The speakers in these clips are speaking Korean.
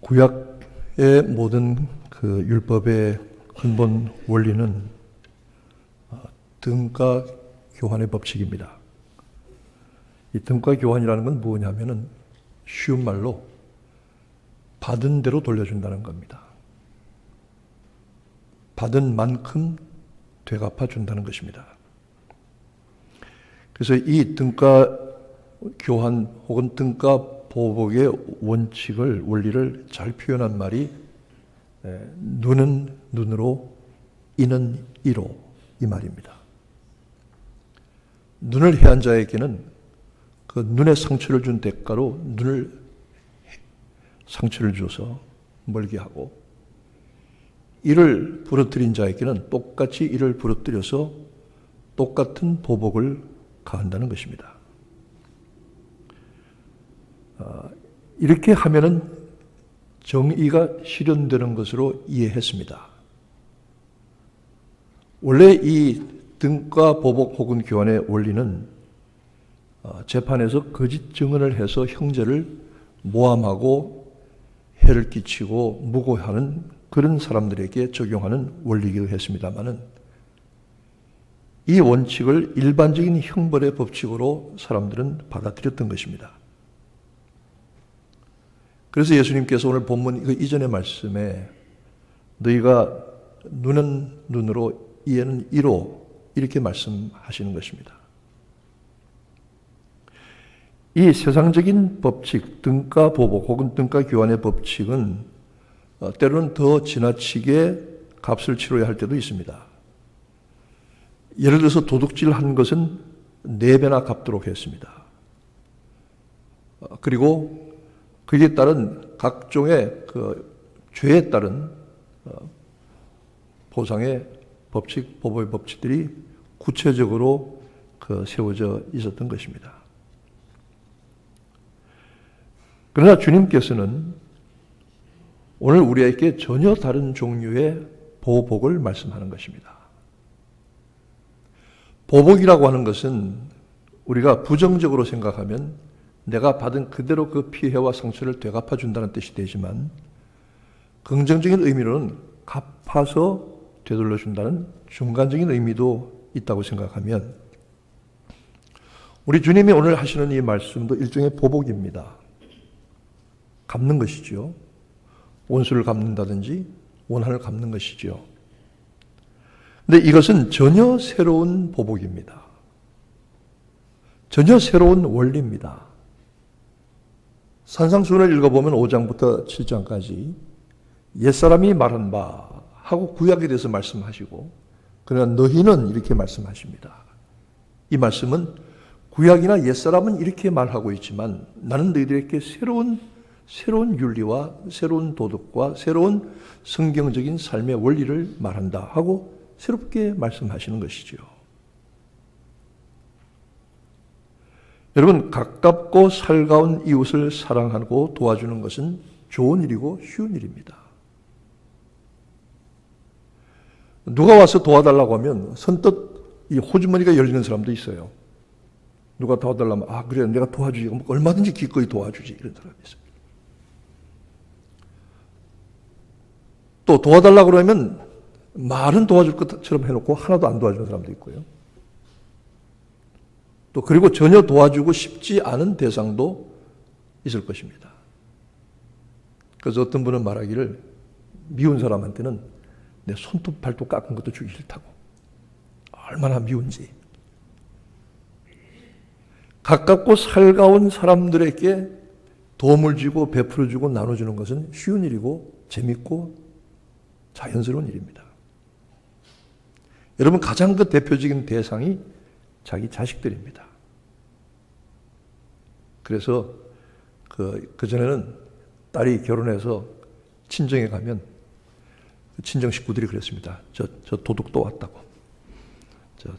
구약의 모든 그 율법의 근본 원리는 등가 교환의 법칙입니다. 이 등가 교환이라는 건 뭐냐면은 쉬운 말로 받은 대로 돌려준다는 겁니다. 받은 만큼 되갚아 준다는 것입니다. 그래서 이 등가 교환 혹은 등가 보복의 원칙을, 원리를 잘 표현한 말이 눈은 눈으로, 이는 이로, 이 말입니다. 눈을 해한 자에게는 그 눈에 상처를 준 대가로 눈을 상처를 줘서 멀게 하고, 이를 부러뜨린 자에게는 똑같이 이를 부러뜨려서 똑같은 보복을 가한다는 것입니다. 이렇게 하면은 정의가 실현되는 것으로 이해했습니다. 원래 이 등가 보복 혹은 교환의 원리는 재판에서 거짓 증언을 해서 형제를 모함하고 해를 끼치고 무고하는 그런 사람들에게 적용하는 원리이기도 했습니다마는, 이 원칙을 일반적인 형벌의 법칙으로 사람들은 받아들였던 것입니다. 그래서 예수님께서 오늘 본문 그 이전의 말씀에 너희가 눈은 눈으로, 이에는 이로, 이렇게 말씀하시는 것입니다. 이 세상적인 법칙, 등가 보복 혹은 등가 교환의 법칙은 때로는 더 지나치게 값을 치러야 할 때도 있습니다. 예를 들어서 도둑질 한 것은 4배나 갚도록 했습니다. 그리고 거기에 따른 각종의 그 죄에 따른 보상의 법칙, 보복의 법칙들이 구체적으로 세워져 있었던 것입니다. 그러나 주님께서는 오늘 우리에게 전혀 다른 종류의 보복을 말씀하는 것입니다. 보복이라고 하는 것은 우리가 부정적으로 생각하면 내가 받은 그대로 그 피해와 상처를 되갚아 준다는 뜻이 되지만, 긍정적인 의미로는 갚아서 되돌려 준다는 중간적인 의미도 있다고 생각하면, 우리 주님이 오늘 하시는 이 말씀도 일종의 보복입니다. 갚는 것이죠. 원수를 갚는다든지 원한을 갚는 것이죠. 근데 이것은 전혀 새로운 보복입니다. 전혀 새로운 원리입니다. 산상수훈을 읽어보면 5장부터 7장까지 옛사람이 말한 바 하고 구약에 대해서 말씀하시고, 그러나 너희는 이렇게 말씀하십니다. 이 말씀은 구약이나 옛사람은 이렇게 말하고 있지만 나는 너희들에게 새로운 윤리와 새로운 도덕과 새로운 성경적인 삶의 원리를 말한다 하고 새롭게 말씀하시는 것이죠. 여러분, 가깝고 살가운 이웃을 사랑하고 도와주는 것은 좋은 일이고 쉬운 일입니다. 누가 와서 도와달라고 하면 선뜻 이 호주머니가 열리는 사람도 있어요. 누가 도와달라면 그래 내가 도와주지, 얼마든지 기꺼이 도와주지, 이런 사람이 있어요. 또 도와달라고 그러면 말은 도와줄 것처럼 해놓고 하나도 안 도와주는 사람도 있고요. 또 그리고 전혀 도와주고 싶지 않은 대상도 있을 것입니다. 그래서 어떤 분은 말하기를 미운 사람한테는 내 손톱 발톱 깎은 것도 주기 싫다고. 얼마나 미운지. 가깝고 살가운 사람들에게 도움을 주고 베풀어 주고 나눠주는 것은 쉬운 일이고 재밌고 자연스러운 일입니다. 여러분, 가장 그 대표적인 대상이 자기 자식들입니다. 그래서 그전에는 딸이 결혼해서 친정에 가면 친정 식구들이 그랬습니다. 저 도둑 또 왔다고. 저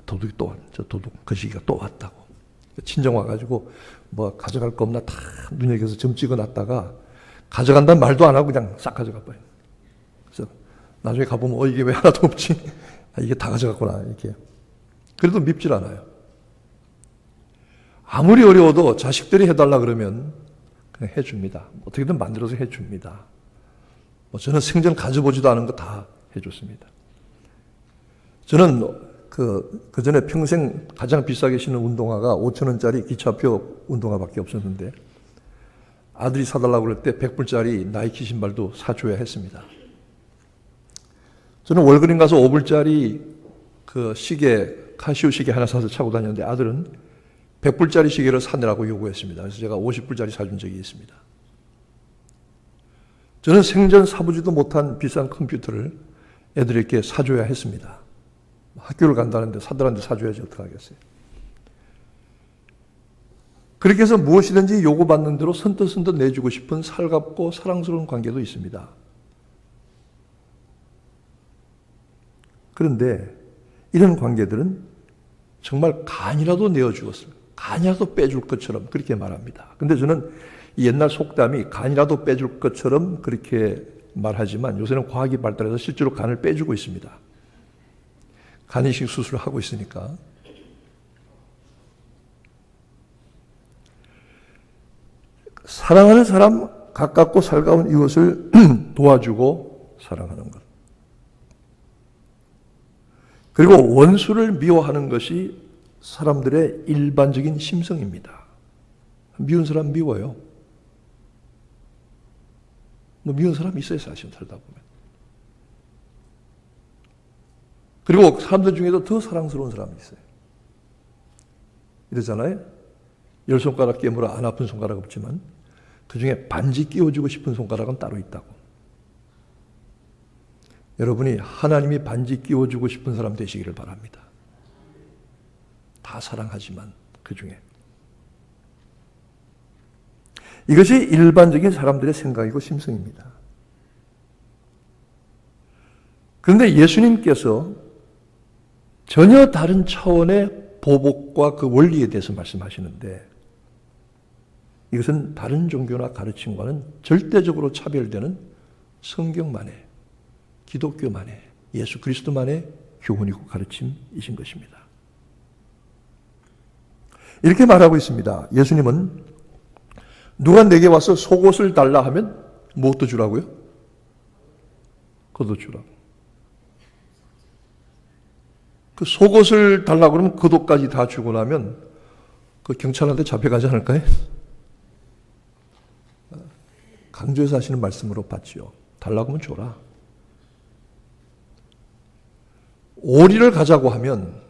도둑 거시기가 또 왔다고. 친정 와가지고 뭐 가져갈 거 없나 다 눈여겨서 점 찍어놨다가 가져간다는 말도 안 하고 그냥 싹 가져가 버려요. 그래서 나중에 가보면 이게 왜 하나도 없지? 이게 다 가져갔구나, 이렇게. 그래도 밉질 않아요. 아무리 어려워도 자식들이 해달라 그러면 그냥 해줍니다. 어떻게든 만들어서 해줍니다. 저는 생전 가져보지도 않은 거 다 해줬습니다. 저는 그 전에 평생 가장 비싸게 신은 운동화가 5,000원짜리 기차표 운동화밖에 없었는데 아들이 사달라고 그럴 때 100불짜리 나이키 신발도 사줘야 했습니다. 저는 월그린 가서 5불짜리 그 시계, 카시오 시계 하나 사서 차고 다녔는데 아들은 100불짜리 시계를 사느라고 요구했습니다. 그래서 제가 50불짜리 사준 적이 있습니다. 저는 생전 사보지도 못한 비싼 컴퓨터를 애들에게 사줘야 했습니다. 학교를 간다는데 사들한테 사줘야지 어떡하겠어요. 그렇게 해서 무엇이든지 요구받는 대로 선뜻선뜻 내주고 싶은 살갑고 사랑스러운 관계도 있습니다. 그런데 이런 관계들은 정말 간이라도 내어주었을, 간이라도 빼줄 것처럼 그렇게 말합니다. 근데 저는 옛날 속담이 간이라도 빼줄 것처럼 그렇게 말하지만 요새는 과학이 발달해서 실제로 간을 빼주고 있습니다. 간이식 수술을 하고 있으니까. 사랑하는 사람, 가깝고 살가운 이웃을 도와주고 사랑하는 것. 그리고 원수를 미워하는 것이 사람들의 일반적인 심성입니다. 미운 사람 미워요. 미운 사람 있어요, 사실 살다 보면. 그리고 사람들 중에도 더 사랑스러운 사람이 있어요. 이러잖아요. 10손가락 깨물어 안 아픈 손가락 없지만 그 중에 반지 끼워주고 싶은 손가락은 따로 있다고. 여러분이 하나님이 반지 끼워주고 싶은 사람 되시기를 바랍니다. 다 사랑하지만 그 중에. 이것이 일반적인 사람들의 생각이고 심성입니다. 그런데 예수님께서 전혀 다른 차원의 보복과 그 원리에 대해서 말씀하시는데 이것은 다른 종교나 가르침과는 절대적으로 차별되는 성경만의, 기독교만의, 예수 그리스도만의 교훈이고 가르침이신 것입니다. 이렇게 말하고 있습니다. 예수님은 누가 내게 와서 속옷을 달라 하면 무엇도 주라고요? 겉옷 주라고. 그 속옷을 달라고 그러면 겉옷까지 다 주고 나면 그 경찰한테 잡혀가지 않을까요? 강조해서 하시는 말씀으로 봤지요. 달라고 하면 줘라. 오리를 가자고 하면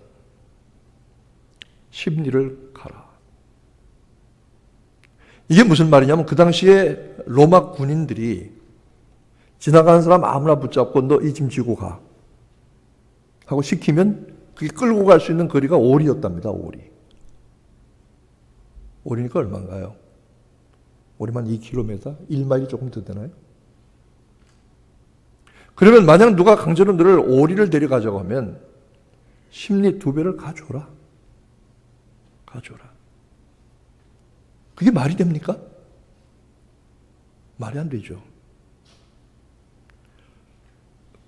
십리를 가라. 이게 무슨 말이냐면 그 당시에 로마 군인들이 지나가는 사람 아무나 붙잡고 너 이 짐 지고 가 하고 시키면 그게 끌고 갈 수 있는 거리가 오리였답니다. 오리. 오리니까 얼마인가요? 오리만 2km? 1마일이 조금 더 되나요? 그러면 만약 누가 강제로 너를 오리를 데려가자고 하면 십리 2배를 가줘라. 가줘라. 그게 말이 됩니까? 말이 안 되죠.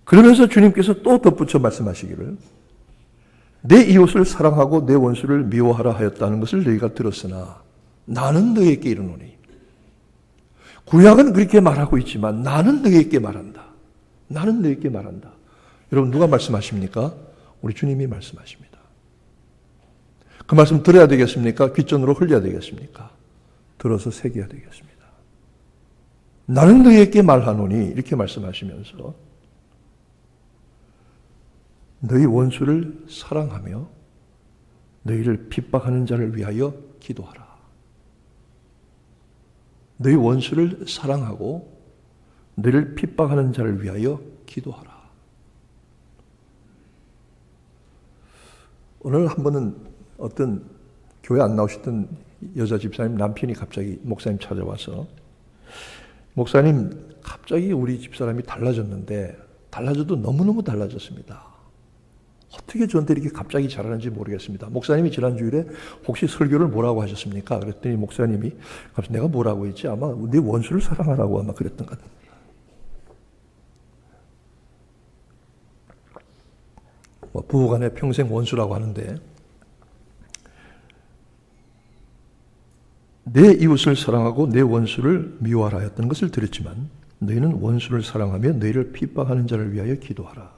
그러면서 주님께서 또 덧붙여 말씀하시기를 내 이웃을 사랑하고 내 원수를 미워하라 하였다는 것을 너희가 들었으나 나는 너희에게 이르노니. 구약은 그렇게 말하고 있지만 나는 너희에게 말한다. 나는 너희에게 말한다. 여러분 누가 말씀하십니까? 우리 주님이 말씀하십니다. 그 말씀 들어야 되겠습니까? 귓전으로 흘려야 되겠습니까? 들어서 새겨야 되겠습니다. 나는 너희에게 말하노니 이렇게 말씀하시면서 너희 원수를 사랑하며 너희를 핍박하는 자를 위하여 기도하라. 너희 원수를 사랑하고 너희를 핍박하는 자를 위하여 기도하라. 오늘 한 번은 어떤 교회 안 나오셨던 여자 집사님 남편이 갑자기 목사님 찾아와서 목사님 갑자기 우리 집사람이 달라졌는데 달라져도 너무너무 달라졌습니다. 어떻게 저한테 이렇게 갑자기 잘하는지 모르겠습니다. 목사님이 지난주일에 혹시 설교를 뭐라고 하셨습니까? 그랬더니 목사님이 갑자기 내가 뭐라고 했지? 아마 네 원수를 사랑하라고 아마 그랬던 것 같아요. 부부간에 평생 원수라고 하는데 내 이웃을 사랑하고 내 원수를 미워하라 했던 것을 들었지만 너희는 원수를 사랑하며 너희를 핍박하는 자를 위하여 기도하라.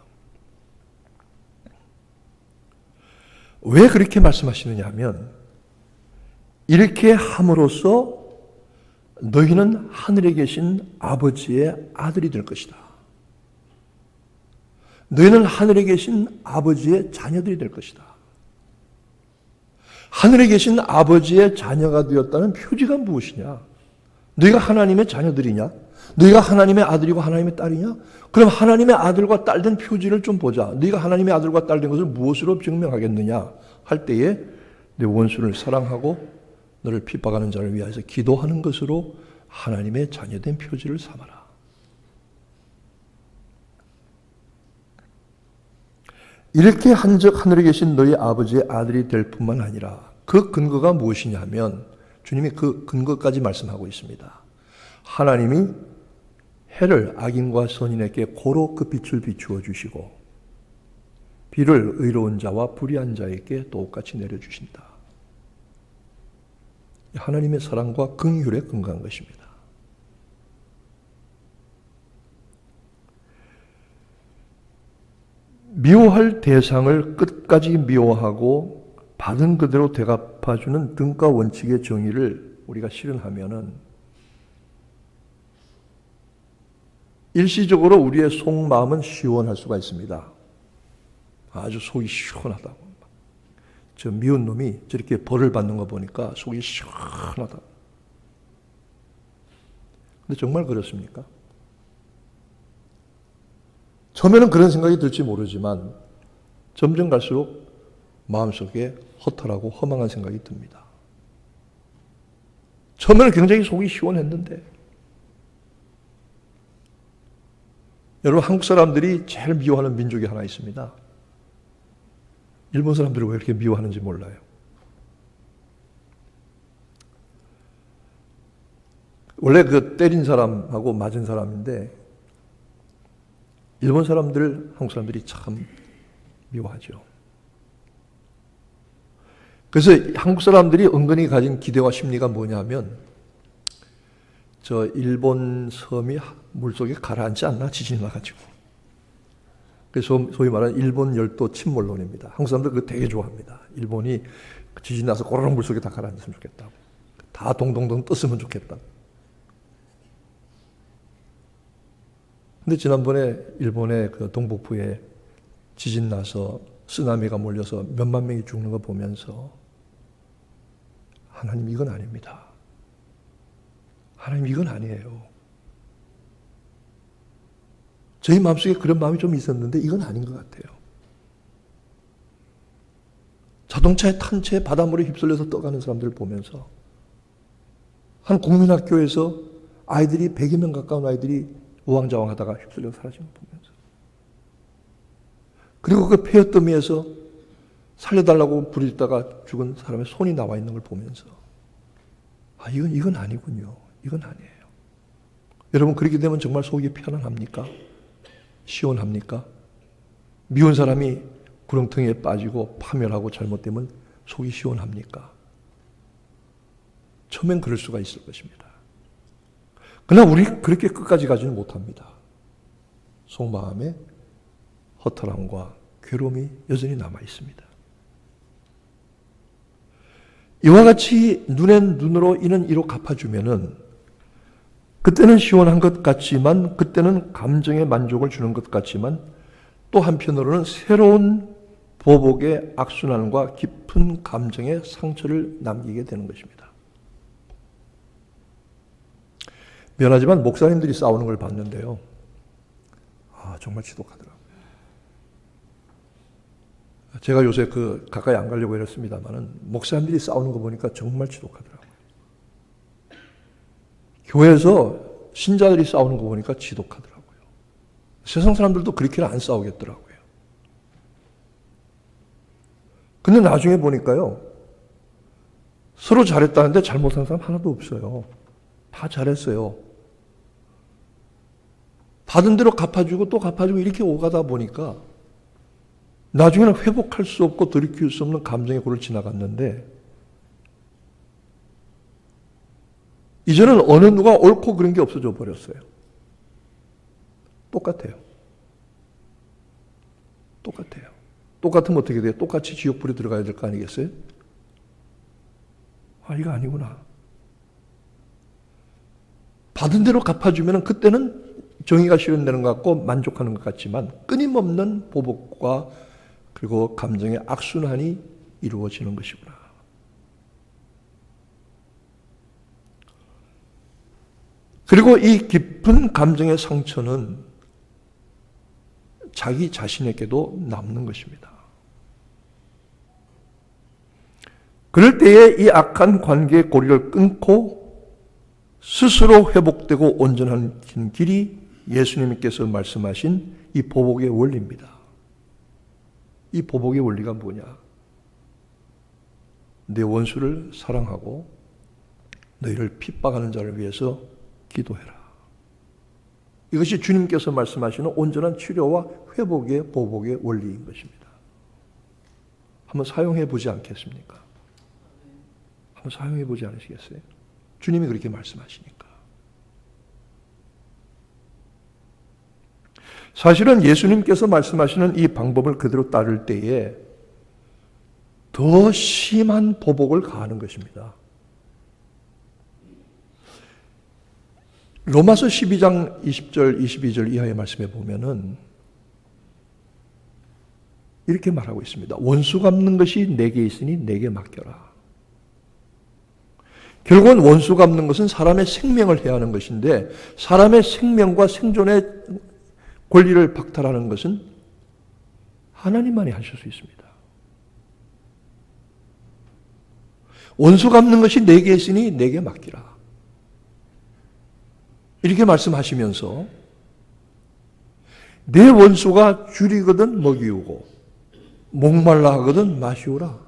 왜 그렇게 말씀하시느냐 하면 이렇게 함으로써 너희는 하늘에 계신 아버지의 아들이 될 것이다. 너희는 하늘에 계신 아버지의 자녀들이 될 것이다. 하늘에 계신 아버지의 자녀가 되었다는 표지가 무엇이냐? 너희가 하나님의 자녀들이냐? 너희가 하나님의 아들이고 하나님의 딸이냐? 그럼 하나님의 아들과 딸 된 표지를 좀 보자. 너희가 하나님의 아들과 딸 된 것을 무엇으로 증명하겠느냐? 할 때에 내 원수를 사랑하고 너를 핍박하는 자를 위하여서 기도하는 것으로 하나님의 자녀된 표지를 삼아라. 이렇게 한즉 하늘에 계신 너희 아버지의 아들이 될 뿐만 아니라 그 근거가 무엇이냐 하면 주님이 그 근거까지 말씀하고 있습니다. 하나님이 해를 악인과 선인에게 고로 그 빛을 비추어 주시고 비를 의로운 자와 불의한 자에게 똑같이 내려주신다. 하나님의 사랑과 긍휼에 근거한 것입니다. 미워할 대상을 끝까지 미워하고 받은 그대로 대갚아주는 등가 원칙의 정의를 우리가 실현하면은 일시적으로 우리의 속마음은 시원할 수가 있습니다. 아주 속이 시원하다고. 저 미운 놈이 저렇게 벌을 받는 거 보니까 속이 시원하다. 근데 정말 그렇습니까? 처음에는 그런 생각이 들지 모르지만 점점 갈수록 마음속에 허탈하고 허망한 생각이 듭니다. 처음에는 굉장히 속이 시원했는데 여러분, 한국 사람들이 제일 미워하는 민족이 하나 있습니다. 일본 사람들이 왜 이렇게 미워하는지 몰라요. 원래 그 때린 사람하고 맞은 사람인데 일본 사람들, 한국 사람들이 참 미워하죠. 그래서 한국 사람들이 은근히 가진 기대와 심리가 뭐냐면 저 일본 섬이 물속에 가라앉지 않나? 지진이 나가지고. 그래서 소위 말하는 일본 열도 침몰론입니다. 한국 사람들 그거 되게 좋아합니다. 일본이 지진 나서 꼬르륵 물속에 다 가라앉았으면 좋겠다고. 다 동동동 떴으면 좋겠다. 근데 지난번에 일본의 그 동북부에 지진 나서 쓰나미가 몰려서 몇만 명이 죽는 거 보면서 하나님 이건 아닙니다. 하나님 이건 아니에요. 저희 마음속에 그런 마음이 좀 있었는데 이건 아닌 것 같아요. 자동차에 탄 채 바닷물에 휩쓸려서 떠가는 사람들을 보면서 한 국민학교에서 아이들이 100여 명 가까운 아이들이 우왕좌왕하다가 휩쓸려 사라진 걸 보면서 그리고 그 폐허더미에서 살려달라고 부르짖다가 죽은 사람의 손이 나와 있는 걸 보면서 이건 아니군요. 이건 아니에요. 여러분 그렇게 되면 정말 속이 편안합니까? 시원합니까? 미운 사람이 구렁텅이에 빠지고 파멸하고 잘못되면 속이 시원합니까? 처음엔 그럴 수가 있을 것입니다. 그러나 우리 그렇게 끝까지 가지는 못합니다. 속마음에 허탈함과 괴로움이 여전히 남아 있습니다. 이와 같이 눈엔 눈으로 이는 이로 갚아주면은 그때는 시원한 것 같지만 그때는 감정의 만족을 주는 것 같지만 또 한편으로는 새로운 보복의 악순환과 깊은 감정의 상처를 남기게 되는 것입니다. 미안하지만 목사님들이 싸우는 걸 봤는데요. 정말 지독하더라고요. 제가 요새 가까이 안 가려고 이랬습니다만은 목사님들이 싸우는 거 보니까 정말 지독하더라고요. 교회에서 신자들이 싸우는 거 보니까 지독하더라고요. 세상 사람들도 그렇게는 안 싸우겠더라고요. 근데 나중에 보니까요. 서로 잘했다는데 잘못한 사람 하나도 없어요. 다 잘했어요. 받은 대로 갚아주고 또 갚아주고 이렇게 오가다 보니까 나중에는 회복할 수 없고 돌이킬 수 없는 감정의 고를 지나갔는데 이제는 어느 누가 옳고 그런 게 없어져 버렸어요. 똑같아요. 똑같아요. 똑같으면 어떻게 돼요? 똑같이 지옥불에 들어가야 될 거 아니겠어요? 아, 이거 아니구나. 받은 대로 갚아주면 그때는 정의가 실현되는 것 같고 만족하는 것 같지만 끊임없는 보복과 그리고 감정의 악순환이 이루어지는 것이구나. 그리고 이 깊은 감정의 상처는 자기 자신에게도 남는 것입니다. 그럴 때에 이 악한 관계의 고리를 끊고 스스로 회복되고 온전한 길이 예수님께서 말씀하신 이 보복의 원리입니다. 이 보복의 원리가 뭐냐? 내 원수를 사랑하고 너희를 핍박하는 자를 위해서 기도해라. 이것이 주님께서 말씀하시는 온전한 치료와 회복의 보복의 원리인 것입니다. 한번 사용해 보지 않겠습니까? 한번 사용해 보지 않으시겠어요? 주님이 그렇게 말씀하시니까. 사실은 예수님께서 말씀하시는 이 방법을 그대로 따를 때에 더 심한 보복을 가하는 것입니다. 로마서 12장 20절, 22절 이하의 말씀에 보면은 이렇게 말하고 있습니다. 원수 갚는 것이 내게 있으니 내게 맡겨라. 결국은 원수 갚는 것은 사람의 생명을 해야 하는 것인데 사람의 생명과 생존의 권리를 박탈하는 것은 하나님만이 하실 수 있습니다. 원수 갚는 것이 내게 있으니 내게 맡기라. 이렇게 말씀하시면서 내 원수가 줄이거든 먹이우고 목말라 하거든 마시우라.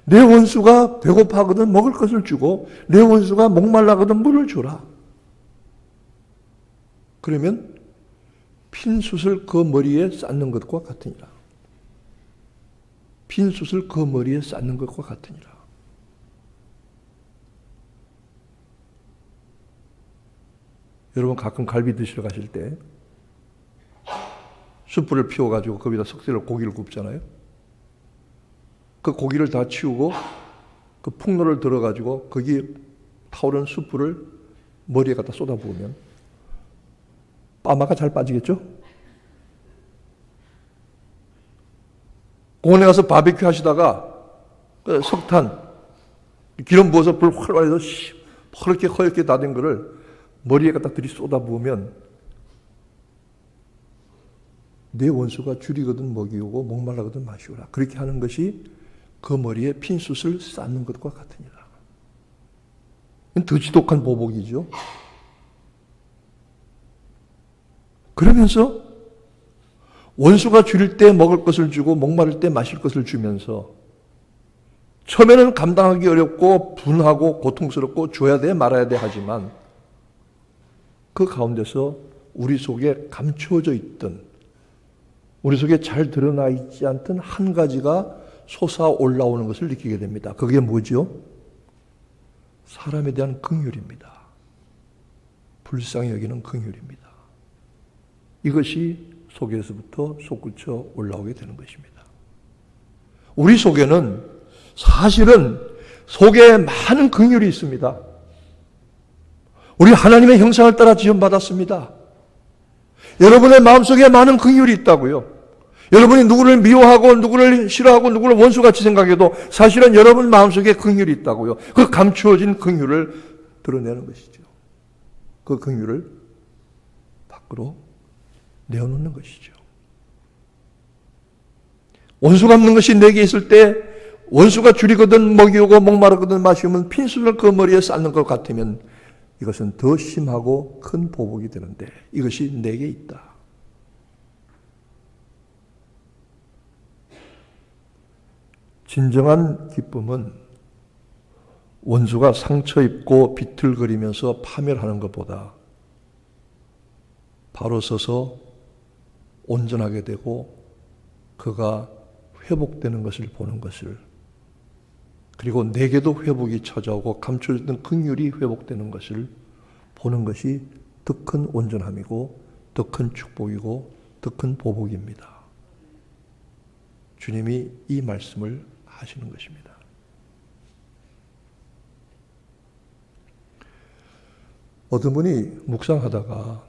내 원수가 배고파하거든 먹을 것을 주고 내 원수가 목말라 하거든 물을 주라. 그러면 핀 숯을 그 머리에 쌓는 것과 같으니라. 핀 숯을 그 머리에 쌓는 것과 같으니라. 여러분 가끔 갈비 드시러 가실 때 숯불을 피워가지고 거기다 석쇠로 고기를 굽잖아요. 그 고기를 다 치우고 그 풍로를 들어가지고 거기 타오르는 숯불을 머리에 갖다 쏟아부으면 빠마가 잘 빠지겠죠? 공원에 가서 바비큐 하시다가 그 석탄 기름 부어서 불 활활 해서 허옇게 허옇게 다 된 거를 머리에 갖다 들이 쏟아부으면 내 원수가 줄이거든 먹이우고 목말라거든 마시우라. 그렇게 하는 것이 그 머리에 핀 숯을 쌓는 것과 같으니라. 더 지독한 보복이죠. 그러면서 원수가 줄일 때 먹을 것을 주고 목마를 때 마실 것을 주면서 처음에는 감당하기 어렵고 분하고 고통스럽고 줘야 돼 말아야 돼 하지만 그 가운데서 우리 속에 감추어져 있던 우리 속에 잘 드러나 있지 않던 한 가지가 솟아 올라오는 것을 느끼게 됩니다. 그게 뭐죠? 사람에 대한 긍휼입니다. 불쌍히 여기는 긍휼입니다. 이것이 속에서부터 솟구쳐 올라오게 되는 것입니다. 우리 속에는 사실은 속에 많은 긍휼이 있습니다. 우리 하나님의 형상을 따라 지음받았습니다. 여러분의 마음속에 많은 긍휼이 있다고요. 여러분이 누구를 미워하고 누구를 싫어하고 누구를 원수같이 생각해도 사실은 여러분 마음속에 긍휼이 있다고요. 그 감추어진 긍휼을 드러내는 것이죠. 그 긍휼을 밖으로 내어놓는 것이죠. 원수 갚는 것이 내게 있을 때 원수가 줄이거든 먹이우고 목마르거든 마시우면 핀수를 그 머리에 쌓는 것 같으면 이것은 더 심하고 큰 보복이 되는데 이것이 내게 있다. 진정한 기쁨은 원수가 상처 입고 비틀거리면서 파멸하는 것보다 바로 서서 온전하게 되고 그가 회복되는 것을 보는 것을 그리고 내게도 회복이 찾아오고 감춰졌던 긍휼이 회복되는 것을 보는 것이 더 큰 온전함이고 더 큰 축복이고 더 큰 보복입니다. 주님이 이 말씀을 하시는 것입니다. 어떤 분이 묵상하다가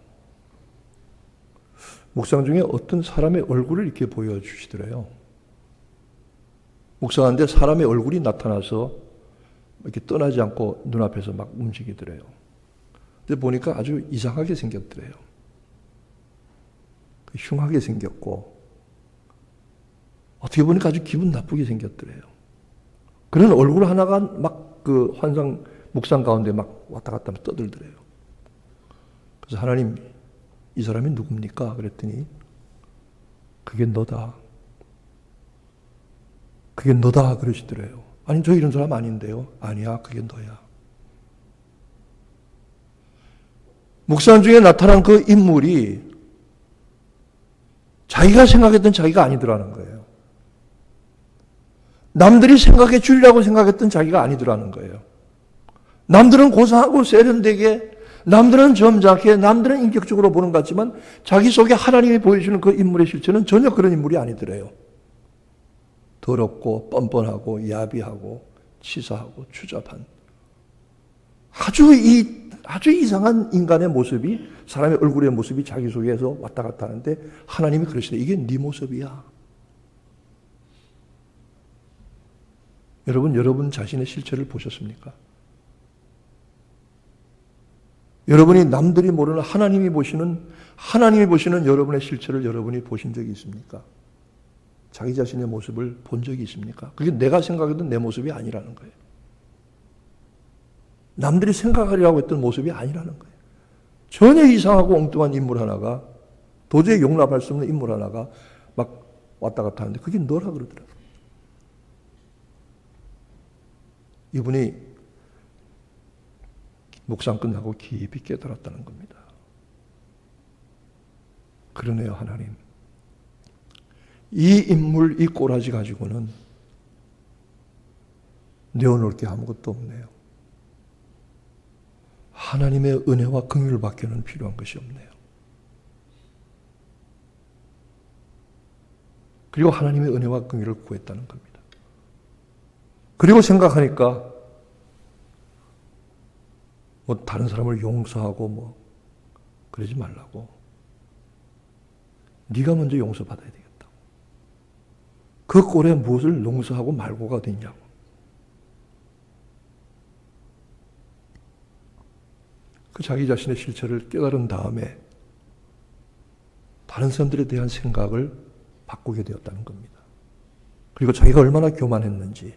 묵상 중에 어떤 사람의 얼굴을 이렇게 보여주시더래요. 묵상하는데 사람의 얼굴이 나타나서 이렇게 떠나지 않고 눈앞에서 막 움직이더래요. 근데 보니까 아주 이상하게 생겼더래요. 흉하게 생겼고 어떻게 보니까 아주 기분 나쁘게 생겼더래요. 그런 얼굴 하나가 막 그 환상 묵상 가운데 막 왔다 갔다 떠들더래요. 그래서 하나님, 이 사람이 누굽니까? 그랬더니 그게 너다. 그게 너다 그러시더래요. 아니 저 이런 사람 아닌데요. 아니야, 그게 너야. 묵상 중에 나타난 그 인물이 자기가 생각했던 자기가 아니더라는 거예요. 남들이 생각해 주려고 생각했던 자기가 아니더라는 거예요. 남들은 고상하고 세련되게, 남들은 점잖게, 남들은 인격적으로 보는 것 같지만 자기 속에 하나님이 보여주는 그 인물의 실체는 전혀 그런 인물이 아니더래요. 더럽고 뻔뻔하고 야비하고 치사하고 추잡한 아주 이상한 인간의 모습이, 사람의 얼굴의 모습이 자기 속에서 왔다 갔다 하는데 하나님이 그러시네. 이게 네 모습이야. 여러분 자신의 실체를 보셨습니까? 여러분이 남들이 모르는 하나님이 보시는 여러분의 실체를 여러분이 보신 적이 있습니까? 자기 자신의 모습을 본 적이 있습니까? 그게 내가 생각했던 내 모습이 아니라는 거예요. 남들이 생각하려고 했던 모습이 아니라는 거예요. 전혀 이상하고 엉뚱한 인물 하나가, 도저히 용납할 수 없는 인물 하나가 막 왔다 갔다 하는데 그게 너라 그러더라고요. 이분이 묵상 끝나고 깊이 깨달았다는 겁니다. 그러네요, 하나님. 이 인물, 이 꼬라지 가지고는 내어놓을 게 아무것도 없네요. 하나님의 은혜와 긍휼밖에는 필요한 것이 없네요. 그리고 하나님의 은혜와 긍휼을 구했다는 겁니다. 그리고 생각하니까 뭐 다른 사람을 용서하고 뭐 그러지 말라고. 네가 먼저 용서받아야 되겠다고. 그 꼴에 무엇을 용서하고 말고가 됐냐고. 그 자기 자신의 실체를 깨달은 다음에 다른 사람들에 대한 생각을 바꾸게 되었다는 겁니다. 그리고 자기가 얼마나 교만했는지,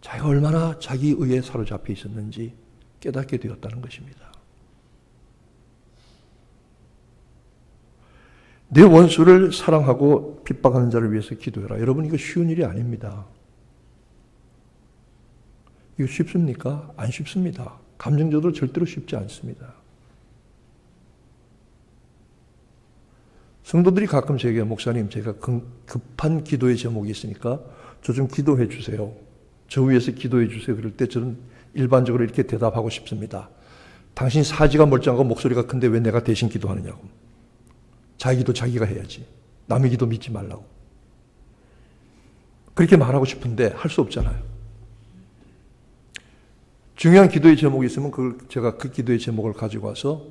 자기가 얼마나 자기 의에 사로잡혀 있었는지 깨닫게 되었다는 것입니다. 내 원수를 사랑하고 핍박하는 자를 위해서 기도해라. 여러분, 이거 쉬운 일이 아닙니다. 이거 쉽습니까? 안 쉽습니다. 감정적으로 절대로 쉽지 않습니다. 성도들이 가끔 제게, 목사님, 제가 급한 기도의 제목이 있으니까 저 좀 기도해 주세요. 저 위해서 기도해 주세요. 그럴 때 저는 일반적으로 이렇게 대답하고 싶습니다. 당신 사지가 멀쩡하고 목소리가 큰데 왜 내가 대신 기도하느냐고. 자기 기도 자기가 해야지. 남의 기도 믿지 말라고. 그렇게 말하고 싶은데 할 수 없잖아요. 중요한 기도의 제목이 있으면 제가 그 기도의 제목을 가지고 와서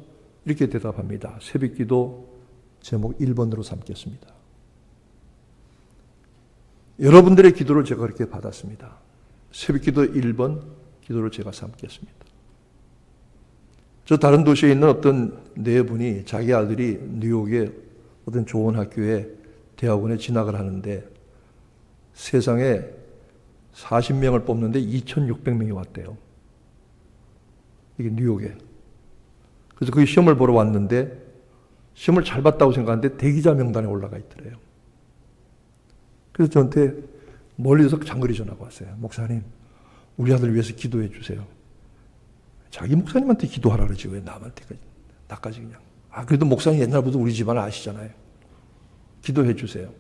이렇게 대답합니다. 새벽 기도 제목 1번으로 삼겠습니다. 여러분들의 기도를 제가 그렇게 받았습니다. 새벽 기도 1번 기도를 제가 삼겠습니다. 저 다른 도시에 있는 어떤 네 분이 자기 아들이 뉴욕의 어떤 좋은 학교에 대학원에 진학을 하는데 세상에 40명을 뽑는데 2,600명이 왔대요. 이게 뉴욕에. 그래서 그 시험을 보러 왔는데 시험을 잘 봤다고 생각하는데 대기자 명단에 올라가 있더래요. 그래서 저한테 멀리서 장거리 전화가 왔어요. 목사님, 우리 아들 위해서 기도해 주세요. 자기 목사님한테 기도하라 그러지 왜 남한테 나까지 그냥. 그래도 목사님 옛날부터 우리 집안을 아시잖아요. 기도해 주세요.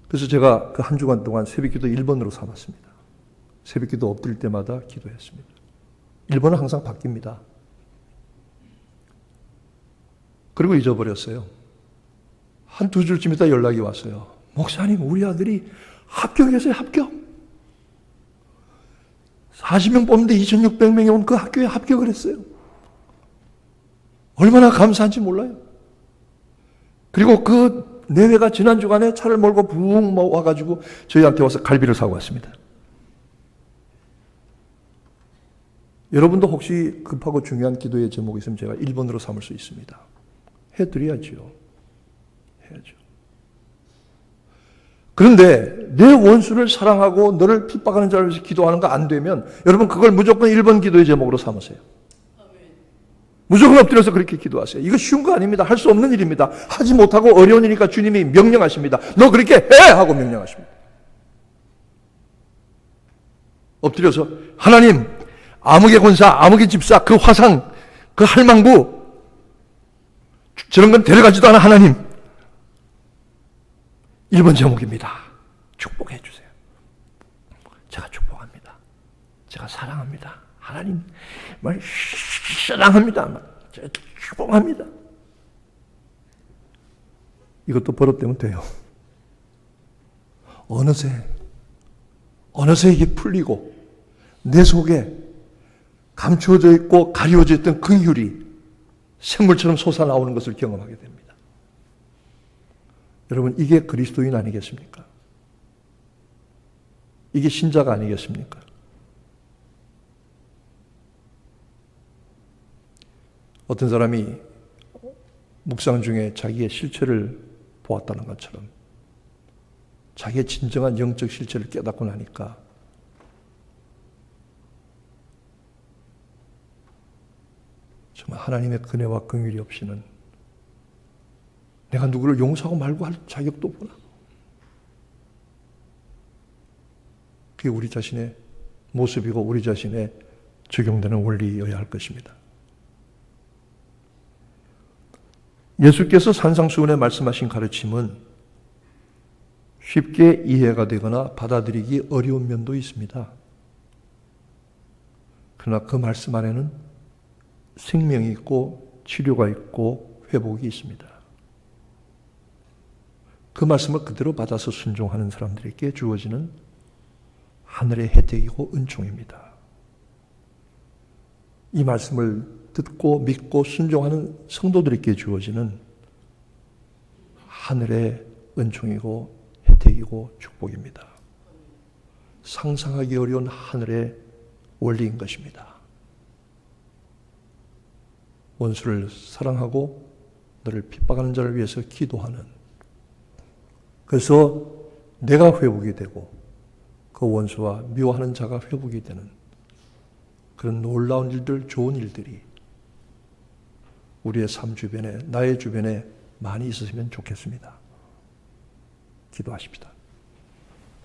그래서 제가 그 한 주간 동안 새벽기도 1번으로 삼았습니다. 새벽기도 엎드릴 때마다 기도했습니다. 1번은 항상 바뀝니다. 그리고 잊어버렸어요. 한 두 주쯤 있다 연락이 왔어요. 목사님, 우리 아들이 합격했어요, 합격. 40명 뽑는데 2,600명이 온 그 학교에 합격을 했어요. 얼마나 감사한지 몰라요. 그리고 그 내외가 지난 주간에 차를 몰고 붕 와가지고 저희한테 와서 갈비를 사고 왔습니다. 여러분도 혹시 급하고 중요한 기도의 제목이 있으면 제가 1번으로 삼을 수 있습니다. 해드려야죠. 해야죠. 그런데 내 원수를 사랑하고 너를 핍박하는 자를 위해서 기도하는 거 안 되면 여러분 그걸 무조건 1번 기도의 제목으로 삼으세요. 무조건 엎드려서 그렇게 기도하세요. 이거 쉬운 거 아닙니다. 할 수 없는 일입니다. 하지 못하고 어려운 일이니까 주님이 명령하십니다. 너 그렇게 해! 하고 명령하십니다. 엎드려서 하나님, 암흑의 권사, 암흑의 집사, 그 화상, 그 할망구 저런 건 데려가지도 않아. 하나님 1번 제목입니다. 축복해 주세요. 제가 축복합니다. 제가 사랑합니다. 하나님 사랑합니다. 제가 축복합니다. 이것도 버릇되면 돼요. 어느새 이게 풀리고 내 속에 감추어져 있고 가려져 있던 긍휼이 샘물처럼 솟아나오는 것을 경험하게 됩니다. 여러분, 이게 그리스도인 아니겠습니까? 이게 신자가 아니겠습니까? 어떤 사람이 묵상 중에 자기의 실체를 보았다는 것처럼 자기의 진정한 영적 실체를 깨닫고 나니까 정말 하나님의 은혜와 긍휼이 없이는 내가 누구를 용서하고 말고 할 자격도 없구나. 그게 우리 자신의 모습이고 우리 자신의 적용되는 원리여야 할 것입니다. 예수께서 산상수훈에 말씀하신 가르침은 쉽게 이해가 되거나 받아들이기 어려운 면도 있습니다. 그러나 그 말씀 안에는 생명이 있고 치료가 있고 회복이 있습니다. 그 말씀을 그대로 받아서 순종하는 사람들에게 주어지는 하늘의 혜택이고 은총입니다. 이 말씀을 듣고 믿고 순종하는 성도들에게 주어지는 하늘의 은총이고 혜택이고 축복입니다. 상상하기 어려운 하늘의 원리인 것입니다. 원수를 사랑하고 너를 핍박하는 자를 위해서 기도하는, 그래서 내가 회복이 되고 그 원수와 미워하는 자가 회복이 되는 그런 놀라운 일들, 좋은 일들이 우리의 삶 주변에, 나의 주변에 많이 있었으면 좋겠습니다. 기도하십시다.